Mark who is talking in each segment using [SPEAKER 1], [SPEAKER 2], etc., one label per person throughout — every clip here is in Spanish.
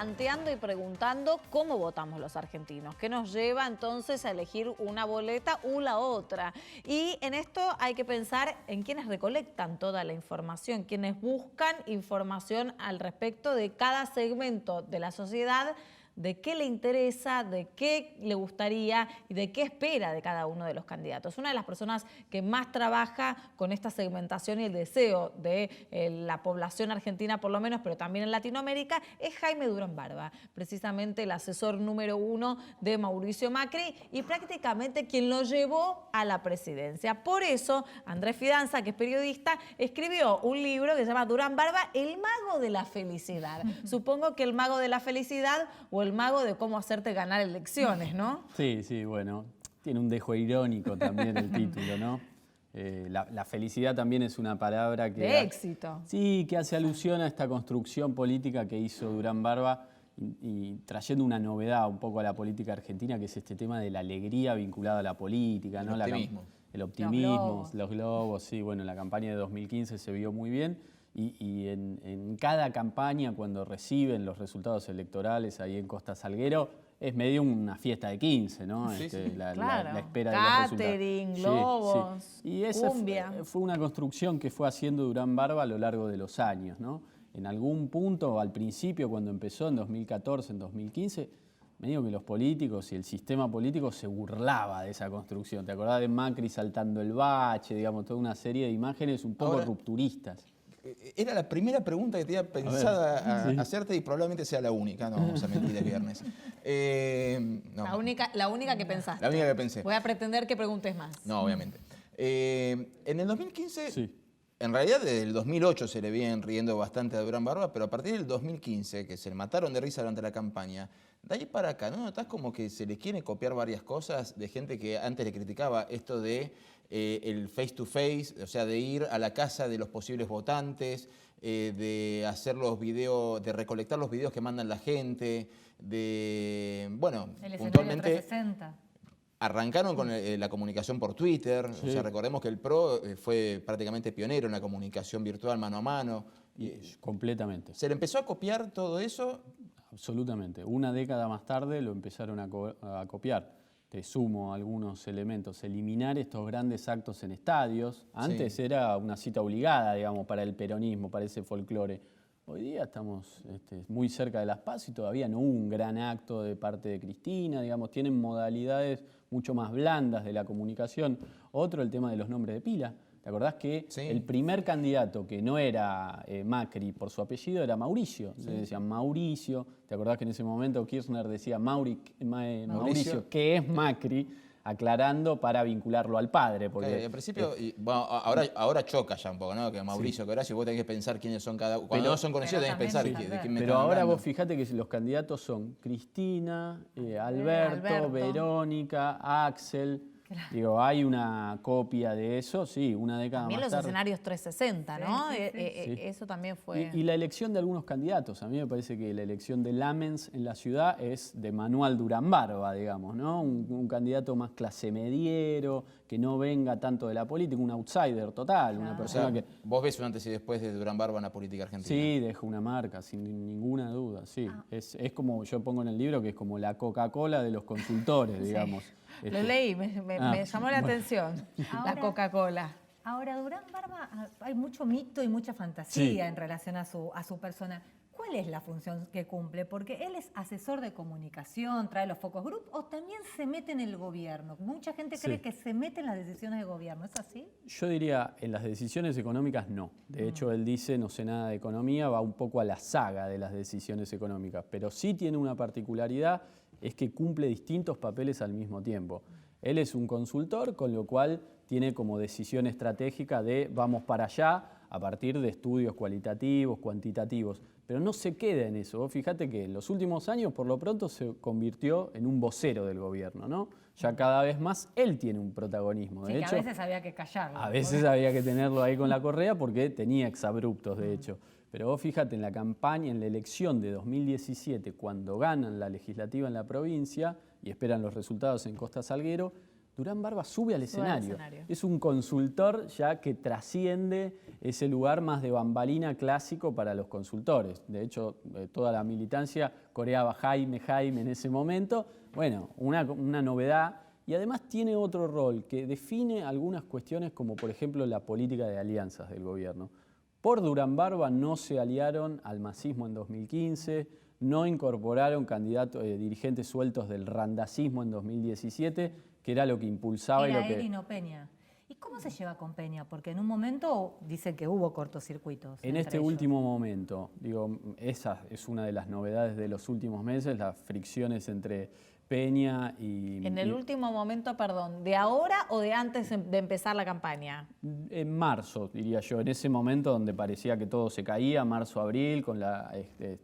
[SPEAKER 1] planteando y preguntando cómo votamos los argentinos, qué nos lleva entonces a elegir una boleta u la otra. Y en esto hay que pensar en quienes recolectan toda la información, quienes buscan información al respecto de cada segmento de la sociedad, de qué le interesa, de qué le gustaría y de qué espera de cada uno de los candidatos. Una de las personas que más trabaja con esta segmentación y el deseo de la población argentina por lo menos, pero también en Latinoamérica, es Jaime Durán Barba, precisamente el asesor número 1 de Mauricio Macri y prácticamente quien lo llevó a la presidencia. Por eso, Andrés Fidanza, que es periodista, escribió un libro que se llama Durán Barba, el mago de la felicidad. Supongo que el mago de la felicidad o el mago de cómo hacerte ganar elecciones, ¿no?
[SPEAKER 2] Sí, sí, bueno, tiene un dejo irónico también el título, ¿no? La felicidad también es una palabra que...
[SPEAKER 1] De éxito.
[SPEAKER 2] Sí, que hace alusión a esta construcción política que hizo Durán Barba y trayendo una novedad un poco a la política argentina, que es este tema de la alegría vinculada a la política, ¿no? El optimismo, los globos, sí, bueno, en la campaña de 2015 se vio muy bien. Y en cada campaña, cuando reciben los resultados electorales ahí en Costa Salguero, es medio una fiesta de 15, ¿no?
[SPEAKER 1] Sí,
[SPEAKER 2] La espera
[SPEAKER 1] de los resultados. Catering, globos,
[SPEAKER 2] sí. Y esa fue una construcción que fue haciendo Durán Barba a lo largo de los años, ¿no? En algún punto, al principio, cuando empezó en 2014, en 2015, medio que los políticos y el sistema político se burlaba de esa construcción. ¿Te acordás de Macri saltando el bache, digamos, toda una serie de imágenes un poco rupturistas?
[SPEAKER 3] Era la primera pregunta que tenía pensada hacerte y probablemente sea la única. No vamos a mentir, es viernes.
[SPEAKER 1] No. La única que pensaste.
[SPEAKER 3] La única que pensé.
[SPEAKER 1] Voy a pretender que preguntes más.
[SPEAKER 3] No, obviamente. En el 2015, en realidad desde el 2008 se le vienen riendo bastante a Durán Barba, pero a partir del 2015, que se le mataron de risa durante la campaña, de ahí para acá, ¿no notás como que se les quiere copiar varias cosas de gente que antes le criticaba esto de el face to face, o sea, de ir a la casa de los posibles votantes, de hacer los videos, de recolectar los videos que mandan la gente, de, bueno,
[SPEAKER 4] el
[SPEAKER 3] puntualmente
[SPEAKER 4] 360.
[SPEAKER 3] Arrancaron con la comunicación por Twitter, o sea, recordemos que el PRO fue prácticamente pionero en la comunicación virtual mano a mano.
[SPEAKER 2] Completamente.
[SPEAKER 3] ¿Se le empezó a copiar todo eso?
[SPEAKER 2] Absolutamente. Una década más tarde lo empezaron a copiar. Te sumo algunos elementos. Eliminar estos grandes actos en estadios. Antes era una cita obligada, digamos, para el peronismo, para ese folclore. Hoy día estamos muy cerca de las PASO y todavía no hubo un gran acto de parte de Cristina, digamos, tienen modalidades mucho más blandas de la comunicación. Otro, el tema de los nombres de pila. ¿Te acordás que el primer candidato que no era Macri por su apellido era Mauricio? Le decían Mauricio. ¿Te acordás que en ese momento Kirchner decía Mauricio, que es Macri? Aclarando para vincularlo al padre. Porque
[SPEAKER 3] al principio, bueno, ahora choca ya un poco, ¿no? Que Mauricio, que Horacio, vos tenés que pensar quiénes son cada uno. Cuando no son conocidos tenés que pensar de quién me están
[SPEAKER 2] Pero ahora
[SPEAKER 3] hablando.
[SPEAKER 2] vos fijate que los candidatos son Cristina, Alberto, Verónica, Axel. Claro. Digo, hay una copia de eso, sí, una década
[SPEAKER 1] también
[SPEAKER 2] más tarde.
[SPEAKER 1] También los escenarios 360, ¿no?
[SPEAKER 4] Sí.
[SPEAKER 1] Eso también fue...
[SPEAKER 2] Y la elección de algunos candidatos. A mí me parece que la elección de Lamens en la ciudad es de Manuel Durán Barba, digamos, ¿no? Un candidato más clase mediero, que no venga tanto de la política, un outsider total, una persona que...
[SPEAKER 3] Vos ves un antes y después de Durán Barba en la política argentina.
[SPEAKER 2] Sí, deja una marca, sin ninguna duda, sí. Es como yo pongo en el libro que es como la Coca-Cola de los consultores, digamos.
[SPEAKER 1] Lo leí, me llamó la atención, la Coca-Cola.
[SPEAKER 4] Ahora, Durán Barba, hay mucho mito y mucha fantasía en relación a su persona. ¿Cuál es la función que cumple? Porque él es asesor de comunicación, trae los focus group, o también se mete en el gobierno. Mucha gente cree que se mete en las decisiones de gobierno, ¿es así?
[SPEAKER 2] Yo diría, en las decisiones económicas no. De hecho, él dice, no sé nada de economía, va un poco a la saga de las decisiones económicas. Pero sí tiene una particularidad, es que cumple distintos papeles al mismo tiempo. Él es un consultor, con lo cual tiene como decisión estratégica de vamos para allá a partir de estudios cualitativos, cuantitativos. Pero no se queda en eso. Vos fíjate que en los últimos años, por lo pronto, se convirtió en un vocero del gobierno, ¿no? Ya cada vez más él tiene un protagonismo. De hecho,
[SPEAKER 4] que a veces había que callarlo.
[SPEAKER 2] A veces había que tenerlo ahí con la correa porque tenía exabruptos, de hecho. Pero vos fíjate, en la campaña, en la elección de 2017, cuando ganan la legislativa en la provincia y esperan los resultados en Costa Salguero, Durán Barba sube al escenario.
[SPEAKER 1] escenario.
[SPEAKER 2] Es un consultor ya que trasciende ese lugar más de bambalina clásico para los consultores. De hecho, toda la militancia coreaba Jaime en ese momento. Bueno, una novedad. Y además tiene otro rol que define algunas cuestiones como por ejemplo la política de alianzas del gobierno. Por Durán Barba no se aliaron al masismo en 2015, no incorporaron dirigentes sueltos del randacismo en 2017, que era lo que impulsaba
[SPEAKER 4] Era
[SPEAKER 2] y lo que...
[SPEAKER 4] él y no Peña. ¿Y cómo se lleva con Peña? Porque en un momento dicen que hubo cortocircuitos.
[SPEAKER 2] En este último momento, digo, esa es una de las novedades de los últimos meses, las fricciones entre Peña y...
[SPEAKER 1] En el último momento, perdón, ¿de ahora o de antes de empezar la campaña?
[SPEAKER 2] En marzo, diría yo, en ese momento donde parecía que todo se caía, marzo, abril, con la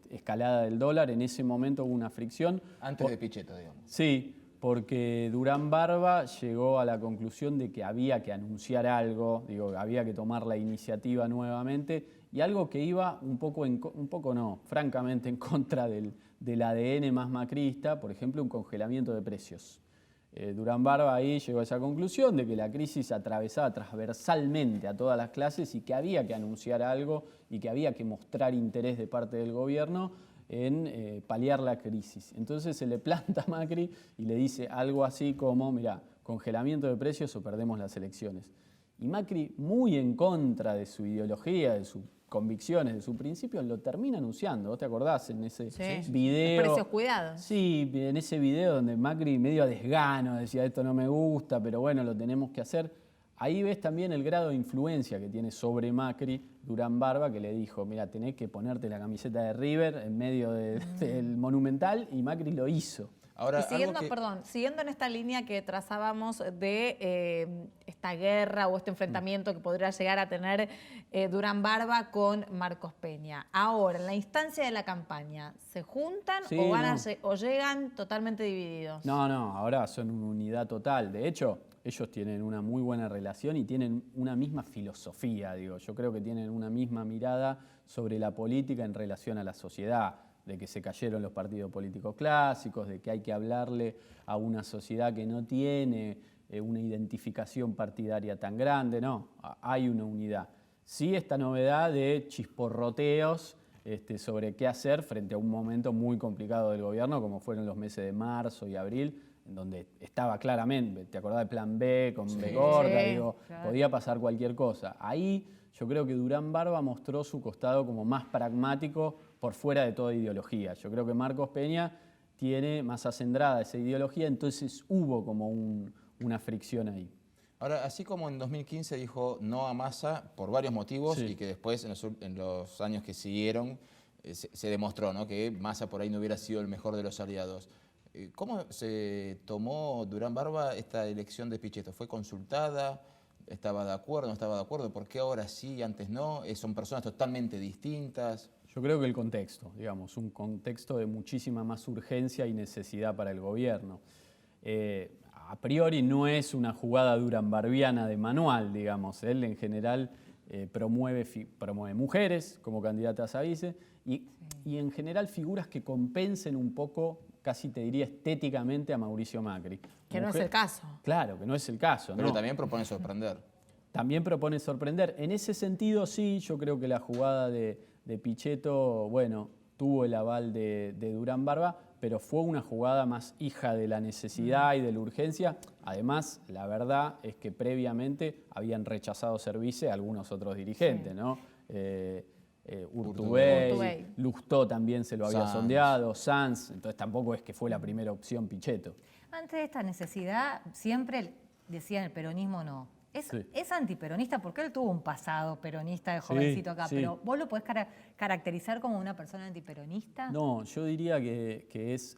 [SPEAKER 2] escalada del dólar, en ese momento hubo una fricción.
[SPEAKER 3] Antes de Pichetto, digamos.
[SPEAKER 2] Sí, porque Durán Barba llegó a la conclusión de que había que anunciar algo, digo, había que tomar la iniciativa nuevamente, y algo que iba francamente en contra del ADN más macrista, por ejemplo, un congelamiento de precios. Durán Barba ahí llegó a esa conclusión de que la crisis atravesaba transversalmente a todas las clases y que había que anunciar algo y que había que mostrar interés de parte del gobierno en paliar la crisis. Entonces se le planta a Macri y le dice algo así como, mirá, congelamiento de precios o perdemos las elecciones. Y Macri, muy en contra de su ideología, de sus convicciones, de sus principios, lo termina anunciando. ¿Vos te acordás en ese video?
[SPEAKER 1] Precios cuidados.
[SPEAKER 2] Sí, en ese video donde Macri medio a desgano decía esto no me gusta, pero bueno, lo tenemos que hacer. Ahí ves también el grado de influencia que tiene sobre Macri Durán Barba, que le dijo, mira, tenés que ponerte la camiseta de River en medio del Monumental, y Macri lo hizo.
[SPEAKER 1] Ahora, y siguiendo en esta línea que trazábamos de esta guerra o este enfrentamiento que podría llegar a tener Durán Barba con Marcos Peña. Ahora, en la instancia de la campaña, ¿se juntan o llegan totalmente divididos?
[SPEAKER 2] No, ahora son una unidad total. De hecho, ellos tienen una muy buena relación y tienen una misma filosofía, digo. Yo creo que tienen una misma mirada sobre la política en relación a la sociedad, de que se cayeron los partidos políticos clásicos, de que hay que hablarle a una sociedad que no tiene una identificación partidaria tan grande. No, hay una unidad. Sí, esta novedad de chisporroteos sobre qué hacer frente a un momento muy complicado del gobierno, como fueron los meses de marzo y abril, en donde estaba claramente, ¿te acordás de Plan B con B corta? Digo, claro, podía pasar cualquier cosa. Ahí yo creo que Durán Barba mostró su costado como más pragmático por fuera de toda ideología. Yo creo que Marcos Peña tiene más acendrada esa ideología, entonces hubo como una fricción ahí.
[SPEAKER 3] Ahora, así como en 2015 dijo no a Massa por varios motivos, sí, y que después en los años que siguieron se demostró, ¿no?, que Massa por ahí no hubiera sido el mejor de los aliados. ¿Cómo se tomó Durán Barba esta elección de Pichetto? ¿Fue consultada? ¿Estaba de acuerdo? ¿No estaba de acuerdo? ¿Por qué ahora sí y antes no? ¿Son personas totalmente distintas?
[SPEAKER 2] Yo creo que el contexto, digamos, un contexto de muchísima más urgencia y necesidad para el gobierno. A priori no es una jugada duranbarbiana de manual, digamos. Él en general promueve mujeres como candidatas a vice y en general figuras que compensen un poco, casi te diría estéticamente, a Mauricio Macri.
[SPEAKER 1] Que no es el caso.
[SPEAKER 2] Claro, que no es el caso.
[SPEAKER 3] Pero
[SPEAKER 2] no.
[SPEAKER 3] También propone sorprender.
[SPEAKER 2] También propone sorprender. En ese sentido, sí, yo creo que la jugada de Pichetto, bueno, tuvo el aval de Durán Barba, pero fue una jugada más hija de la necesidad y de la urgencia. Además, la verdad es que previamente habían rechazado servicio a algunos otros dirigentes, sí, ¿no? Urtubey, Lustó también se lo había sondeado, Sanz, entonces tampoco es que fue la primera opción Pichetto.
[SPEAKER 4] Ante esta necesidad, siempre decían el peronismo no. Es antiperonista porque él tuvo un pasado peronista de jovencito acá, pero ¿vos lo podés caracterizar como una persona antiperonista?
[SPEAKER 2] No, yo diría que es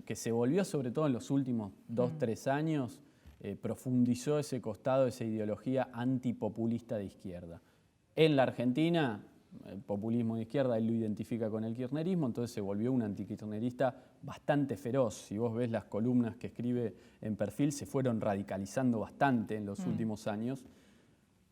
[SPEAKER 2] que se volvió, sobre todo en los últimos 2-3 años, profundizó ese costado, esa ideología antipopulista de izquierda. En la Argentina, el populismo de izquierda, él lo identifica con el kirchnerismo, entonces se volvió un antikirchnerista bastante feroz. Si vos ves las columnas que escribe en Perfil, se fueron radicalizando bastante en los últimos años,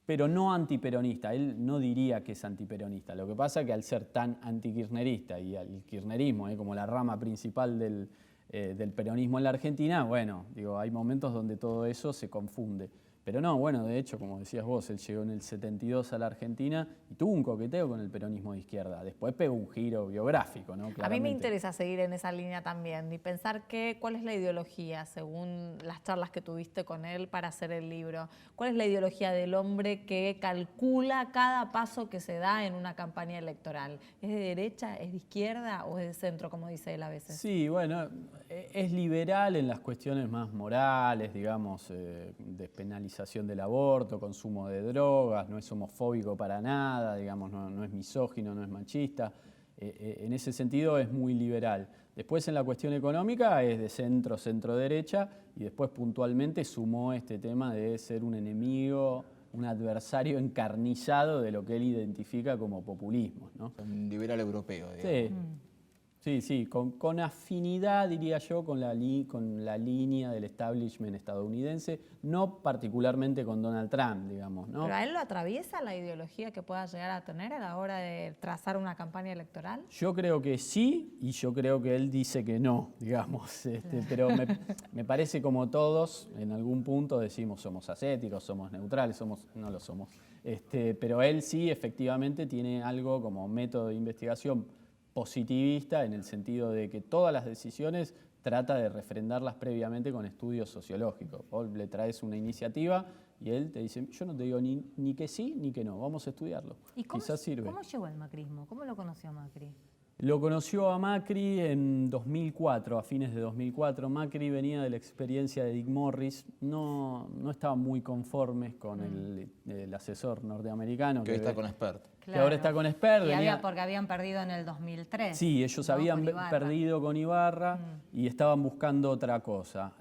[SPEAKER 2] pero no antiperonista. Él no diría que es antiperonista. Lo que pasa es que al ser tan antikirchnerista y al kirchnerismo como la rama principal del del peronismo en la Argentina, bueno, digo, hay momentos donde todo eso se confunde. Pero no, bueno, de hecho, como decías vos, él llegó en el 72 a la Argentina y tuvo un coqueteo con el peronismo de izquierda. Después pegó un giro biográfico, ¿no?
[SPEAKER 1] A mí me interesa seguir en esa línea también y pensar cuál es la ideología, según las charlas que tuviste con él para hacer el libro. ¿Cuál es la ideología del hombre que calcula cada paso que se da en una campaña electoral? ¿Es de derecha, es de izquierda o es de centro, como dice él a veces?
[SPEAKER 2] Sí, bueno, es liberal en las cuestiones más morales, digamos, despenalización del aborto, consumo de drogas, no es homofóbico para nada, digamos, no es misógino, no es machista. En ese sentido es muy liberal. Después en la cuestión económica es de centro-derecha y después puntualmente sumó este tema de ser un enemigo, un adversario encarnizado de lo que él identifica como populismo, ¿no?
[SPEAKER 3] Un liberal europeo, digamos.
[SPEAKER 2] Sí. Sí, con afinidad, diría yo, con la línea del establishment estadounidense, no particularmente con Donald Trump, digamos, ¿no?
[SPEAKER 1] ¿Pero a él lo atraviesa la ideología que pueda llegar a tener a la hora de trazar una campaña electoral?
[SPEAKER 2] Yo creo que sí, y yo creo que él dice que no, digamos. Pero me parece como todos, en algún punto decimos somos ascéticos, somos neutrales, no lo somos. Pero él sí, efectivamente, tiene algo como método de investigación positivista en el sentido de que todas las decisiones trata de refrendarlas previamente con estudios sociológicos. Vos le traes una iniciativa y él te dice, yo no te digo ni que sí ni que no, vamos a estudiarlo.
[SPEAKER 4] ¿Y
[SPEAKER 2] quizás sirve.
[SPEAKER 4] cómo llegó al macrismo? ¿Cómo lo conoció Macri?
[SPEAKER 2] Lo conoció a Macri en 2004, a fines de 2004. Macri venía de la experiencia de Dick Morris, no estaban muy conformes con el asesor norteamericano.
[SPEAKER 3] Que está con Spert.
[SPEAKER 2] Que ahora está con Spert.
[SPEAKER 4] Porque habían perdido en el 2003.
[SPEAKER 2] Sí, ellos habían perdido con Ibarra y estaban buscando otra cosa.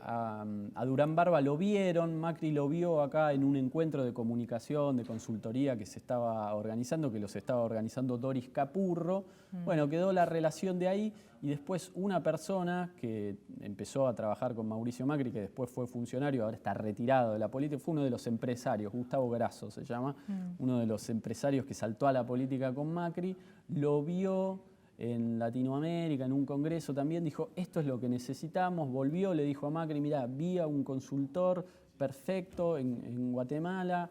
[SPEAKER 2] A Durán Barba lo vieron, Macri lo vio acá en un encuentro de comunicación, de consultoría que se estaba organizando, que los estaba organizando Doris Capurro. Bueno, quedó la relación de ahí y después una persona que empezó a trabajar con Mauricio Macri, que después fue funcionario, ahora está retirado de la política, fue uno de los empresarios, Gustavo Grasso se llama, uno de los empresarios que saltó a la política con Macri, lo vio en Latinoamérica, en un congreso también, dijo, esto es lo que necesitamos, volvió, le dijo a Macri, mirá, vi a un consultor perfecto en Guatemala,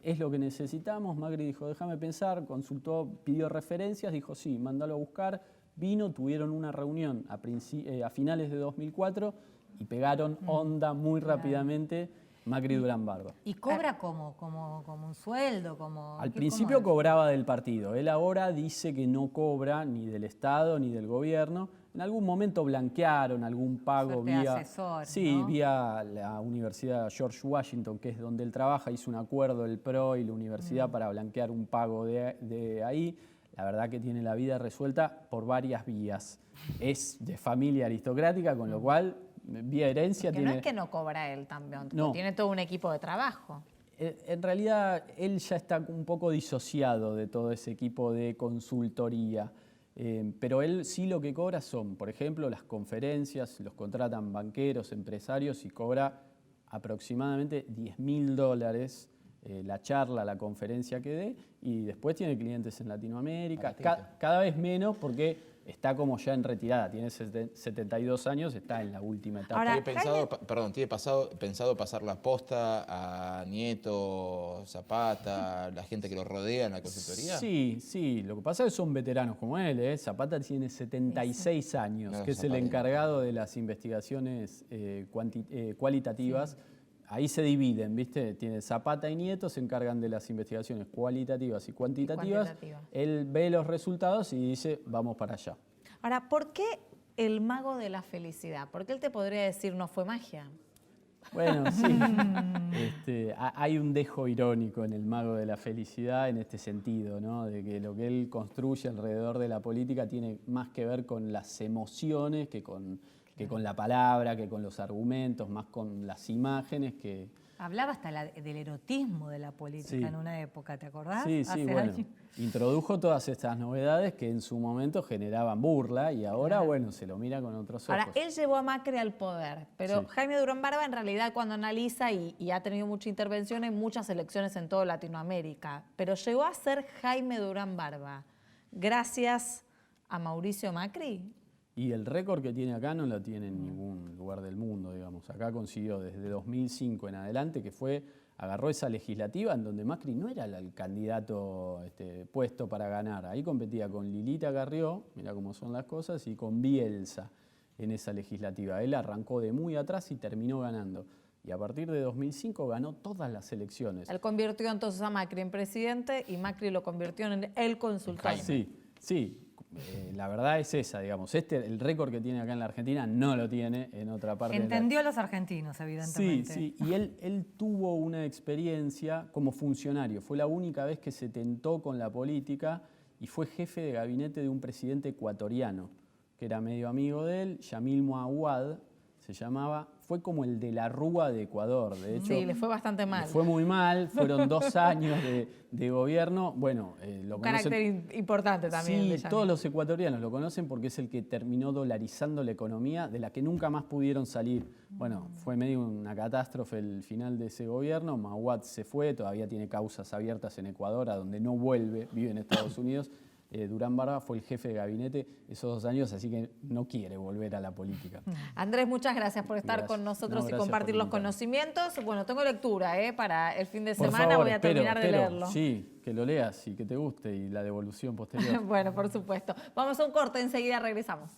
[SPEAKER 2] es lo que necesitamos. Macri dijo, déjame pensar, consultó, pidió referencias, dijo, sí, mándalo a buscar, vino, tuvieron una reunión a finales de 2004 y pegaron onda muy rápidamente Macri y Durán Barba.
[SPEAKER 4] ¿Y cobra como un sueldo?
[SPEAKER 2] Al principio cobraba del partido. Él ahora dice que no cobra ni del Estado ni del gobierno. En algún momento blanquearon algún pago vía la Universidad George Washington, que es donde él trabaja. Hizo un acuerdo el PRO y la universidad para blanquear un pago de ahí. La verdad que tiene la vida resuelta por varias vías. Es de familia aristocrática, con lo cual, vía herencia
[SPEAKER 1] Porque
[SPEAKER 2] tiene...
[SPEAKER 1] no es que no cobra él también,
[SPEAKER 2] no.
[SPEAKER 1] Tiene todo un equipo de trabajo.
[SPEAKER 2] En realidad, él ya está un poco disociado de todo ese equipo de consultoría. Pero él sí lo que cobra son, por ejemplo, las conferencias, los contratan banqueros, empresarios y cobra aproximadamente $10.000 la charla, la conferencia que dé, y después tiene clientes en Latinoamérica, cada vez menos porque está como ya en retirada, tiene 72 años, está en la última etapa.
[SPEAKER 3] Ahora, ¿tiene pensado pasar la posta a Nieto, Zapata, la gente que lo rodea en la consultoría?
[SPEAKER 2] Sí, lo que pasa es que son veteranos como él, Zapata tiene 76 años, que es el encargado de las investigaciones cualitativas. Sí. Ahí se dividen, ¿viste? Tiene Zapata y Nieto, se encargan de las investigaciones cualitativas y cuantitativas. Él ve los resultados y dice, vamos para allá.
[SPEAKER 1] Ahora, ¿por qué el mago de la felicidad? Porque él te podría decir, no fue magia.
[SPEAKER 2] Bueno, sí. Hay un dejo irónico en el mago de la felicidad en este sentido, ¿no? De que lo que él construye alrededor de la política tiene más que ver con las emociones que con la palabra, que con los argumentos, más con las imágenes que...
[SPEAKER 4] Hablaba hasta del erotismo de la política en una época, ¿te acordás?
[SPEAKER 2] Sí, bueno, introdujo todas estas novedades que en su momento generaban burla y ahora, bueno, se lo mira con otros ojos.
[SPEAKER 1] Ahora, él llevó a Macri al poder, pero Jaime Durán Barba en realidad cuando analiza y ha tenido mucha intervención en muchas elecciones en toda Latinoamérica, pero llegó a ser Jaime Durán Barba gracias a Mauricio Macri.
[SPEAKER 2] Y el récord que tiene acá no lo tiene en ningún lugar del mundo, digamos. Acá consiguió desde 2005 en adelante, que agarró esa legislativa en donde Macri no era el candidato puesto para ganar. Ahí competía con Lilita Carrió, mira cómo son las cosas, y con Bielsa en esa legislativa. Él arrancó de muy atrás y terminó ganando. Y a partir de 2005 ganó todas las elecciones.
[SPEAKER 1] Él convirtió entonces a Macri en presidente y Macri lo convirtió en el consultor.
[SPEAKER 2] Sí. La verdad es esa, digamos. El récord que tiene acá en la Argentina no lo tiene en otra parte.
[SPEAKER 4] Entendió a los argentinos, evidentemente.
[SPEAKER 2] Sí. Y él tuvo una experiencia como funcionario. Fue la única vez que se tentó con la política y fue jefe de gabinete de un presidente ecuatoriano, que era medio amigo de él, Yamil Mouawad se llamaba. Fue como el de la Rúa de Ecuador, de hecho.
[SPEAKER 1] Sí, le fue bastante mal.
[SPEAKER 2] Le fue muy mal, fueron 2 años de gobierno. Bueno, lo
[SPEAKER 1] un
[SPEAKER 2] conocen.
[SPEAKER 1] carácter importante también.
[SPEAKER 2] Sí, todos los ecuatorianos lo conocen porque es el que terminó dolarizando la economía de la que nunca más pudieron salir. Bueno, fue medio una catástrofe el final de ese gobierno. Mouawad se fue, todavía tiene causas abiertas en Ecuador, a donde no vuelve, vive en Estados Unidos. Durán Barba fue el jefe de gabinete esos 2 años, así que no quiere volver a la política.
[SPEAKER 1] Andrés, muchas gracias por estar con nosotros y compartir los conocimientos. Bueno, tengo lectura para el fin de semana,
[SPEAKER 2] favor,
[SPEAKER 1] voy a terminar de leerlo.
[SPEAKER 2] Sí, que lo leas y que te guste y la devolución posterior.
[SPEAKER 1] Bueno, por supuesto. Vamos a un corte, enseguida regresamos.